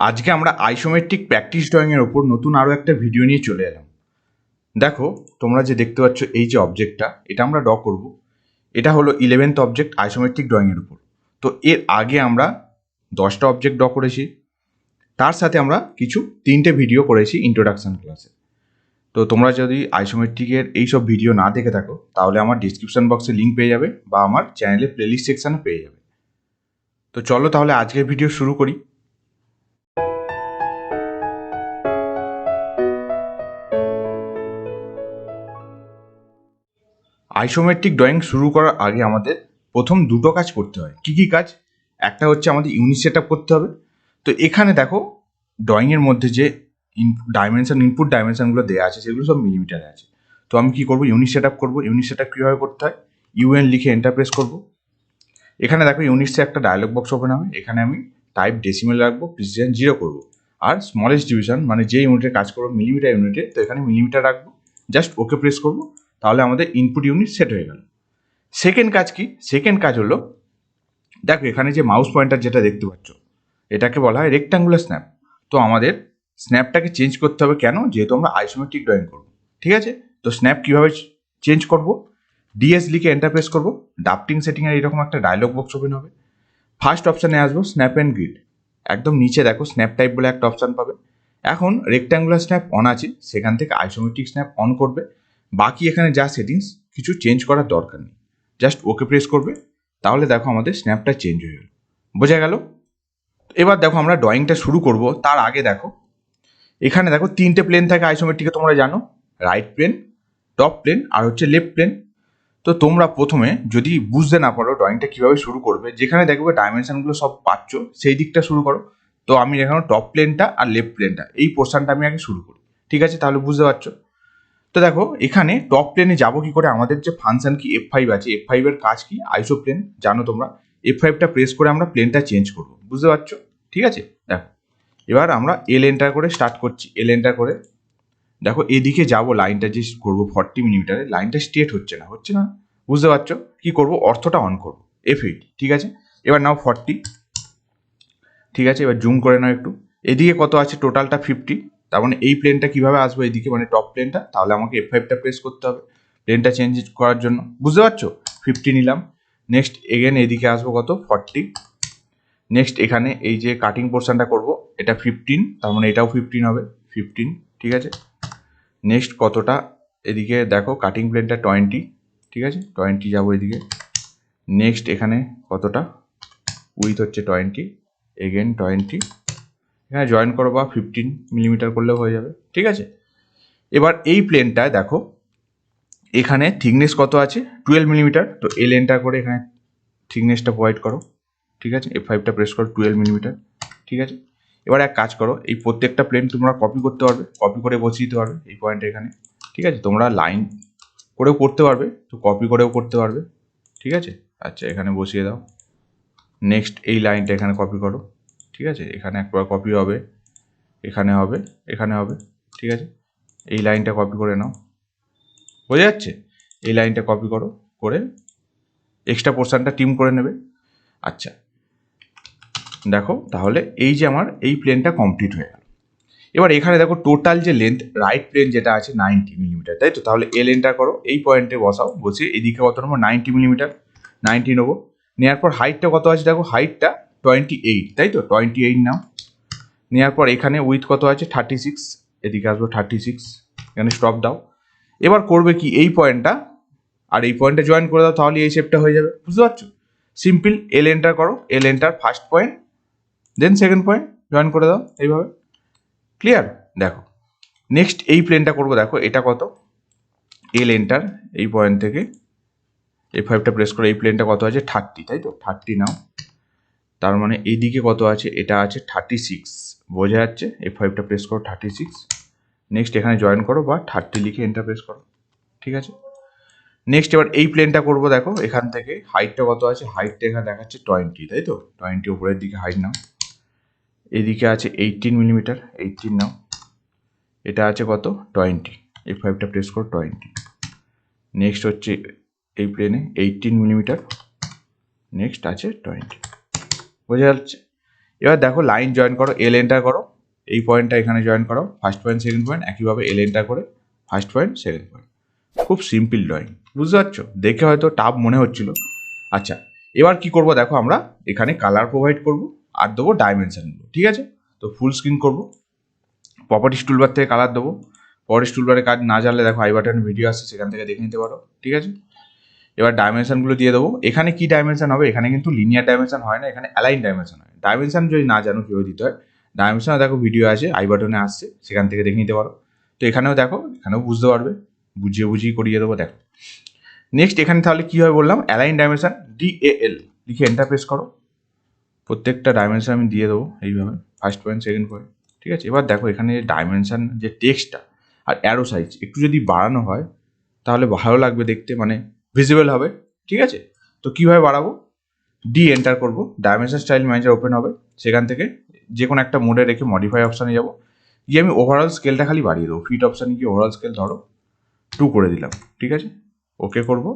আজকে আমরা isometric practice ড্রয়িংয়ের ওপর নতুন আরও একটা ভিডিও নিয়ে চলে এলাম। দেখো তোমরা যে দেখতে পাচ্ছ এই যে অবজেক্টটা, এটা আমরা ড্র করব। এটা হলো 11th অবজেক্ট আইসোমেট্রিক ড্রয়িংয়ের উপর। তো এর আগে আমরা 10টা অবজেক্ট ড্র করেছি, তার সাথে আমরা কিছু 3টে ভিডিও করেছি ইন্ট্রোডাকশন ক্লাসে। তো তোমরা যদি আইসোমেট্রিকের এইসব ভিডিও না দেখে থাকো তাহলে আমার ডিসক্রিপশন বক্সে লিঙ্ক পেয়ে যাবে বা আমার চ্যানেলে প্লেলিস্ট সেকশানে পেয়ে যাবে। তো চলো তাহলে আজকের ভিডিও শুরু করি। আইসোমেট্রিক ড্রয়িং শুরু করার আগে আমাদের প্রথম দুটো কাজ করতে হয়। কি কি কাজ? একটা হচ্ছে আমাদের ইউনিট সেট আপ করতে হবে। তো এখানে দেখো ড্রয়িংয়ের মধ্যে যে ইনপুট ডাইমেনশনগুলো দেওয়া আছে সেগুলো সব মিলিমিটারে আছে। তো আমি কি করব, ইউনিট সেট আপ করবো। ইউনিট সেট আপ কীভাবে করতে হয়, ইউএন লিখে এন্টার প্রেস করবো। এখানে দেখো ইউনিটসে একটা ডায়লগ বক্স ওপেন হবে। এখানে আমি টাইপ ডেসিমেল রাখবো, প্রিসিশন 0 করবো, আর স্মলেস্ট ডিভিশন মানে যে ইউনিটের কাজ করবো মিলিমিটার ইউনিটে, তো এখানে মিলিমিটার রাখবো। জাস্ট ওকে প্রেস করবো, তাহলে আমাদের ইনপুট ইউনিট সেট হয়ে গেল। সেকেন্ড কাজ কি? সেকেন্ড কাজ হলো, দেখো এখানে যে মাউস পয়েন্টার যেটা দেখতে পাচ্ছ এটাকে বলা হয় রেক্ট্যাঙ্গুলার স্ন্যাপ। তো আমাদের স্ন্যাপটাকে চেঞ্জ করতে হবে। কেন? যেহেতু আমরা আইসোমেট্রিক ড্রয়িং করবো, ঠিক আছে? তো স্ন্যাপ কীভাবে চেঞ্জ করব, ডিএস লিখে এন্টার প্রেস করবো। ড্রাফটিং সেটিংয়ের এরকম একটা ডায়লগ বক্স ওপেন হবে। ফার্স্ট অপশানে আসবো স্ন্যাপ অ্যান্ড গ্রিড। একদম নিচে দেখো স্ন্যাপ টাইপ বলে একটা অপশান পাবে। এখন রেক্ট্যাঙ্গুলার স্ন্যাপ অন আছে, সেখান থেকে আইসোমেট্রিক স্ন্যাপ অন করবে। বাকি এখানে যা সেটিংস কিছু চেঞ্জ করার দরকার নেই, জাস্ট ওকে প্রেস করবে, তাহলে দেখো আমাদের স্ন্যাপটা চেঞ্জ হয়ে গেল। বোঝা গেল? এবার দেখো আমরা ড্রয়িংটা শুরু করব। তার আগে দেখো এখানে দেখো 3টে প্লেন থাকে আইসোমেট্রিকে, তোমরা জানো, রাইট প্লেন, টপ প্লেন আর হচ্ছে লেফট প্লেন। তো তোমরা প্রথমে যদি বুঝতে না পারো ড্রয়িংটা কীভাবে শুরু করবে, যেখানে দেখবে ডাইমেনশনগুলো সব পাচ্ছ সেই দিকটা শুরু করো। তো আমি এখানে টপ প্লেনটা আর লেফট প্লেনটা এই পোর্শনটা আমি আগে শুরু করি, ঠিক আছে? তাহলে বুঝতে পারছো। তো দেখো এখানে টপ প্লেনে যাবো কি করে, আমাদের যে ফাংশন কি F5 আছে, F5 এর কাজ কি, আইসো প্লেন জানো তোমরা। F5টা প্রেস করে আমরা প্লেনটা চেঞ্জ করবো, বুঝতে পারছো? ঠিক আছে, দেখো এবার আমরা এল এন্টার করে স্টার্ট করছি। এল এন্টার করে দেখো এদিকে যাবো, লাইনটা যে করবো 40 মিলিমিটারে, লাইনটা স্ট্রেট হচ্ছে না, বুঝতে পারছো? কি করব, অর্থটা অন করবো, F8, ঠিক আছে? এবার নাও 40, ঠিক আছে? এবার জুম করে নাও একটু। এদিকে কত আছে, টোটালটা 50। তার মানে এই প্লেনটা কিভাবে আসবো এদিকে, মানে টপ প্লেনটা, তাহলে আমাকে F5টা প্রেস করতে হবে প্লেনটা চেঞ্জ করার জন্য, বুঝতে পারছো? 50 নিলাম। নেক্সট এগেন এদিকে আসবো কত, 40। নেক্সট এখানে এই যে কাটিং পোর্শনটা করব, এটা 15, তার মানে এটাও 15 হবে, 15, ঠিক আছে? নেক্সট কতটা এদিকে দেখো কাটিং প্লেনটা 20, ঠিক আছে? 20 যাবো এদিকে। নেক্সট এখানে কতটা উইথ হচ্ছে 20, এগেন 20, এখানে জয়েন করো বা 15 মিলিমিটার করলেও হয়ে যাবে, ঠিক আছে? এবার এই প্লেনটায় দেখো এখানে থিকনেস কত আছে, 12 মিলিমিটার। তো এল এন্টার করে এখানে থিকনেসটা প্রোভাইড করো, ঠিক আছে? F5টা প্রেস করো, 12 মিলিমিটার, ঠিক আছে? এবার এক কাজ করো, এই প্রত্যেকটা প্লেন তোমরা কপি করতে পারবে, কপি করে বসিয়ে দিতে পারবে এই পয়েন্টে এখানে, ঠিক আছে? তোমরা লাইন করেও করতে পারবে, তো কপি করেও করতে পারবে, ঠিক আছে? আচ্ছা এখানে বসিয়ে দাও। নেক্সট এই লাইনটা এখানে কপি করো, ঠিক আছে? এখানে একবার কপি হবে, এখানে হবে, এখানে হবে, ঠিক আছে? এই লাইনটা কপি করে নাও, বোঝা যাচ্ছে? এই লাইনটা কপি করো, করে এক্সট্রা পোর্শনটা ট্রিম করে নেবে। আচ্ছা দেখো তাহলে এই যে আমার এই প্লেনটা কমপ্লিট হয়ে গেল। এবার এখানে দেখো টোটাল যে লেন্থ রাইট প্লেন যেটা আছে 90 মিলিমিটার, তাই তো? তাহলে এল এন্টার করো, এই পয়েন্টে বসাও, বসিয়ে এদিকে কত নেবো, 90 মিলিমিটার, 90 নেবো। নেওয়ার পর হাইটটা কত আছে দেখো, হাইটটা 28, তাই তো? 28 নাও। নেওয়ার পর এখানে উইথ কত আছে, 36, এদিকে আসবো 36, এখানে স্টপ দাও। এবার করবে কি, এই পয়েন্টটা আর এই পয়েন্টটা জয়েন করে দাও, তাহলে এই শেপটা হয়ে যাবে, বুঝতে পারছো? সিম্পল, এল এন্টার করো, L enter first point, then second point join করে দাও, এইভাবে। ক্লিয়ার? দেখো নেক্সট এই প্লেনটা করবো, দেখো এটা কত, এল এন্টার, এই পয়েন্ট থেকে F5টা প্রেস করে এই প্লেনটা কত আছে, 30, তাই তো? 30 নাও। তার মানে এইদিকে কত আছে, এটা আছে 36, বোঝা যাচ্ছে? F5টা প্রেস করো, 36। নেক্সট এখানে জয়েন করো বা 30 লিখে এন্টার প্রেস করো, ঠিক আছে? নেক্সট এবার এই প্লেনটা করবো, দেখো এখান থেকে হাইটটা কত আছে, হাইটটা এখানে দেখাচ্ছে 20, তাই তো? 20 উপরের দিকে হাইট নাও। এদিকে আছে 18 মিলিমিটার, 18 নাও। এটা আছে কত, 20, F5টা প্রেস করো, 20। নেক্সট হচ্ছে এই প্লেনে 18 মিলিমিটার, নেক্সট আছে 20, বোঝা যাচ্ছে? এবার দেখো লাইন জয়েন করো, এল এন্টার করো, এই পয়েন্টটা এখানে জয়েন করো, ফার্স্ট পয়েন্ট সেকেন্ড পয়েন্ট, একইভাবে এল এন্টার করে ফার্স্ট পয়েন্ট সেকেন্ড পয়েন্ট। খুব সিম্পল ড্রয়িং, বুঝতে পারছো? দেখে হয়তো টাফ মনে হচ্ছিল। আচ্ছা, এবার কি করব দেখো, আমরা এখানে কালার প্রোভাইড করব আর দেবো ডাইমেনশনগুলো, ঠিক আছে? তো ফুল স্ক্রিন করব, প্রপার্টিস টুলবার থেকে কালার দেবো। প্রপার্টিস টুলবারে কাজ না জানলে দেখো আই বাটন ভিডিও আসছে, সেখান থেকে দেখে নিতে পারো, ঠিক আছে? এবার ডাইমেনশনগুলো দিয়ে দেবো। এখানে কি ডাইমেনশন হবে? এখানে কিন্তু লিনিয়ার ডাইমেনশন হয় না, এখানে অ্যালাইন ডাইমেনশন হয়। ডাইমেনশন যদি না জানো কীভাবে দিতে হয়, ডাইমেনশনে দেখো ভিডিও আছে, আই বাটনে আসছে, সেখান থেকে দেখে নিতে পারো। তো এখানেও দেখো, এখানেও বুঝতে পারবে, বুঝিয়ে করিয়ে দেবো। দেখো নেক্সট এখানে তাহলে কী হয় বললাম, অ্যালাইন ডাইমেনশন DAL লিখে এন্টার প্রেস করো। প্রত্যেকটা ডাইমেনশন আমি দিয়ে দেবো এইভাবে, ফার্স্ট পয়েন্ট সেকেন্ড পয়েন্ট, ঠিক আছে? এবার দেখো এখানে ডাইমেনশন যে টেক্সটটা আর অ্যারো সাইজ একটু যদি বাড়ানো হয় তাহলে ভালো লাগবে দেখতে, মানে ভিজিবল হবে, ঠিক আছে? তো কীভাবে বাড়াবো? ডি এন্টার করবো, ডাইমেনশন স্টাইল ম্যানেজার ওপেন হবে, সেখান থেকে যে কোনো একটা মোডে রেখে মডিফাই অপশানে যাবো, গিয়ে আমি ওভারঅল স্কেলটা খালি বাড়িয়ে দেবো। ফিট অপশানে গিয়ে ওভারঅল স্কেল ধরো 2 করে দিলাম, ঠিক আছে? ওকে করব,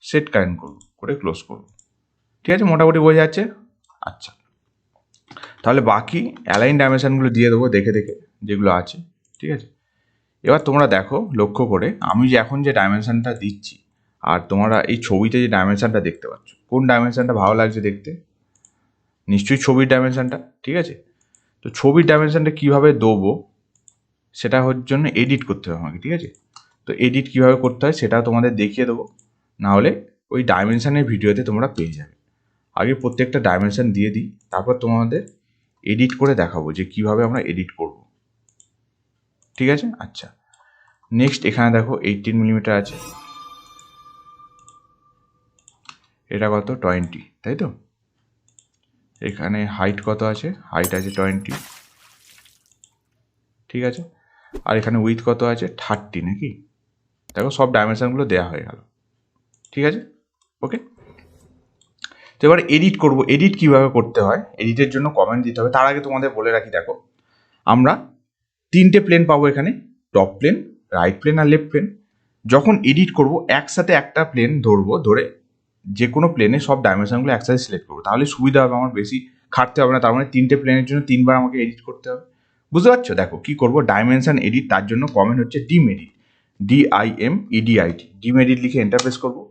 সেট কারেন্ট করবো, করে ক্লোজ করবো, ঠিক আছে? মোটামুটি বোঝা যাচ্ছে। আচ্ছা, তাহলে বাকি অ্যালাইন ডাইমেনশনগুলো দিয়ে দেবো দেখে দেখে যেগুলো আছে, ঠিক আছে? এবার তোমরা দেখো লক্ষ্য করে, আমি যে এখন যে ডাইমেনশনটা দিচ্ছি আর তোমরা এই ছবিতে যে ডাইমেনশনটা দেখতে পাচ্ছ, কোন ডাইমেনশনটা ভালো লাগছে দেখতে? নিশ্চয়ই ছবির ডাইমেনশনটা, ঠিক আছে? তো ছবির ডাইমেনশনটা কীভাবে দেবো সেটা হওয়ার জন্য এডিট করতে হবে আমাকে, ঠিক আছে? তো এডিট কীভাবে করতে হয় সেটাও তোমাদের দেখিয়ে দেবো, নাহলে ওই ডাইমেনশনের ভিডিওতে তোমরা পেয়ে যাবে। আগে প্রত্যেকটা ডাইমেনশন দিয়ে দিই, তারপর তোমাদের এডিট করে দেখাবো যে কীভাবে আমরা এডিট করব, ঠিক আছে? আচ্ছা, নেক্সট এখানে দেখো 18 মিলিমিটার আছে, এটা কত? 20, তাই তো? এখানে হাইট কত আছে? হাইট আছে 20, ঠিক আছে? আর এখানে উইথ কত আছে? 30 নাকি? দেখো সব ডাইমেনশনগুলো দেওয়া হয়ে গেল, ঠিক আছে? ওকে, তো এবার এডিট করব। এডিট কীভাবে করতে হয়, এডিটের জন্য কমেন্ট দিতে হবে। তার আগে তোমাদের বলে রাখি, দেখো আমরা 3টে প্লেন পাবো এখানে, টপ প্লেন, রাইট প্লেন আর লেফট প্লেন। যখন এডিট করব একসাথে একটা প্লেন ধরবো, ধরে যে কোনো প্লেনে সব ডাইমেনশনগুলো একসাথে সিলেক্ট করবো, তাহলে সুবিধা হবে, আমার বেশি খাটতে হবে না। তার মানে 3টে প্লেনের জন্য 3বার আমাকে এডিট করতে হবে, বুঝতে পারছো? দেখো কী করবো, ডাইমেনশন এডিট, তার জন্য কমেন্ট হচ্ছে ডিম এডিট, DIMEDIT, ডিম এডিট লিখে এন্টার প্রেস করবো।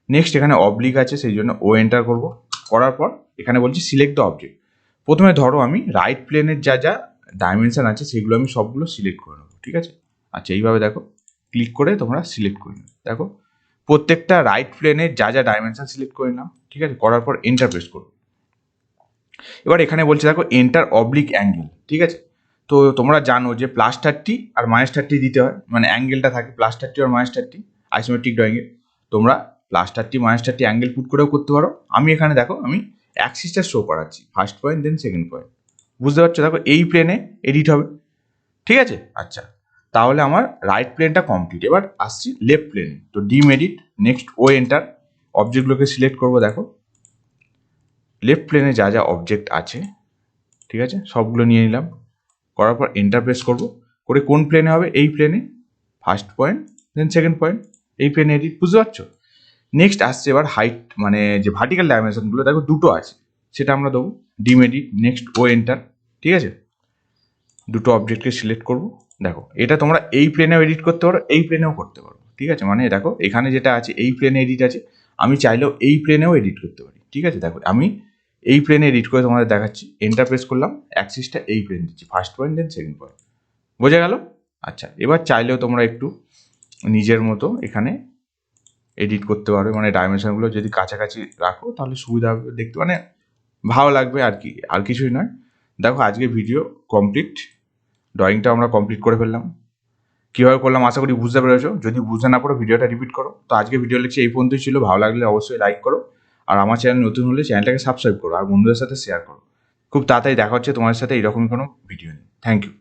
নেক্সট এখানে অবলিক আছে, সেই জন্য ও এন্টার করবো। করার পর এখানে বলছি সিলেক্ট দ্য অবজেক্ট। প্রথমে ধরো আমি রাইট প্লেনের যা যা ডাইমেনশন আছে সেগুলো আমি সবগুলো সিলেক্ট করে নেবো, ঠিক আছে? আচ্ছা, এইভাবে দেখো ক্লিক করে তোমরা সিলেক্ট করে নেবে। দেখো প্রত্যেকটা রাইট প্লেনের যা যা ডাইমেনশন সিলেক্ট করে নাও, ঠিক আছে? করার পর এন্টার প্রেস করবো। এবার এখানে বলছে দেখো এন্টার অবলিক অ্যাঙ্গেল, ঠিক আছে? তো তোমরা জানো যে +30 আর -30 দিতে হয়, মানে অ্যাঙ্গেলটা থাকে +30 আর -30 আইসোমেট্রিক ড্রয়িংয়ে। তোমরা +30 -30 অ্যাঙ্গেল পুট করেও করতে পারো। আমি এখানে দেখো আমি অ্যাক্সিসটা শো করাচ্ছি, first point then second point, বুঝতে পারছো? দেখো এই প্লেনে এডিট হবে, ঠিক আছে? আচ্ছা, তাহলে আমার রাইট প্লেনটা কমপ্লিট। এবার আসছি লেফট প্লেনে, তো ডিম এডিট, নেক্সট ও এন্টার, অবজেক্টগুলোকে সিলেক্ট করবো। দেখো লেফট প্লেনে যা যা অবজেক্ট আছে, ঠিক আছে, সবগুলো নিয়ে নিলাম। করার পর এন্টার প্রেস করবো, করে কোন প্লেনে হবে? এই প্লেনে, first point then second point, এই প্লেনে এডিট, বুঝতে পারছো? নেক্সট আসছে এবার হাইট, মানে যে ভার্টিক্যাল ডাইমেনশনগুলো দেখো 2টো আছে, সেটা আমরা দেবো ডিম এডিট, নেক্সট ও এন্টার, ঠিক আছে? 2টো অবজেক্টকে সিলেক্ট করবো। দেখো এটা তোমরা এই প্লেনেও এডিট করতে পারো, এই প্লেনেও করতে পারো, ঠিক আছে? মানে দেখো এখানে যেটা আছে এই প্লেনে এডিট আছে, আমি চাইলেও এই প্লেনেও এডিট করতে পারি, ঠিক আছে? দেখো আমি এই প্লেনে এডিট করে তোমাদের দেখাচ্ছি, এন্টার প্রেস করলাম, অ্যাক্সিসটা এই প্লেন দিচ্ছি, first point then second point, বোঝা গেল? আচ্ছা, এবার চাইলেও তোমরা একটু নিজের মতো এখানে এডিট করতে পারবে, মানে ডাইমেনশনগুলো যদি কাছাকাছি রাখো তাহলে সুবিধা হবে দেখতে, মানে ভালো লাগবে আর কি, আর কিছুই নয়। দেখো আজকে ভিডিও কমপ্লিট, ড্রয়িংটা আমরা কমপ্লিট করে ফেললাম। কীভাবে করলাম আশা করি বুঝতে পেরেছো। যদি বুঝতে না পারো ভিডিওটা রিপিট করো। তো আজকে ভিডিও লেকচার এই পর্যন্তই ছিল, ভালো লাগলে অবশ্যই লাইক করো, আর আমার চ্যানেল নতুন হলে চ্যানেলটাকে সাবস্ক্রাইব করো, আর বন্ধুদের সাথে শেয়ার করো। খুব তাড়াতাড়ি দেখা হচ্ছে তোমাদের সাথে এরকমই কোনো ভিডিও নিয়ে। Thank you.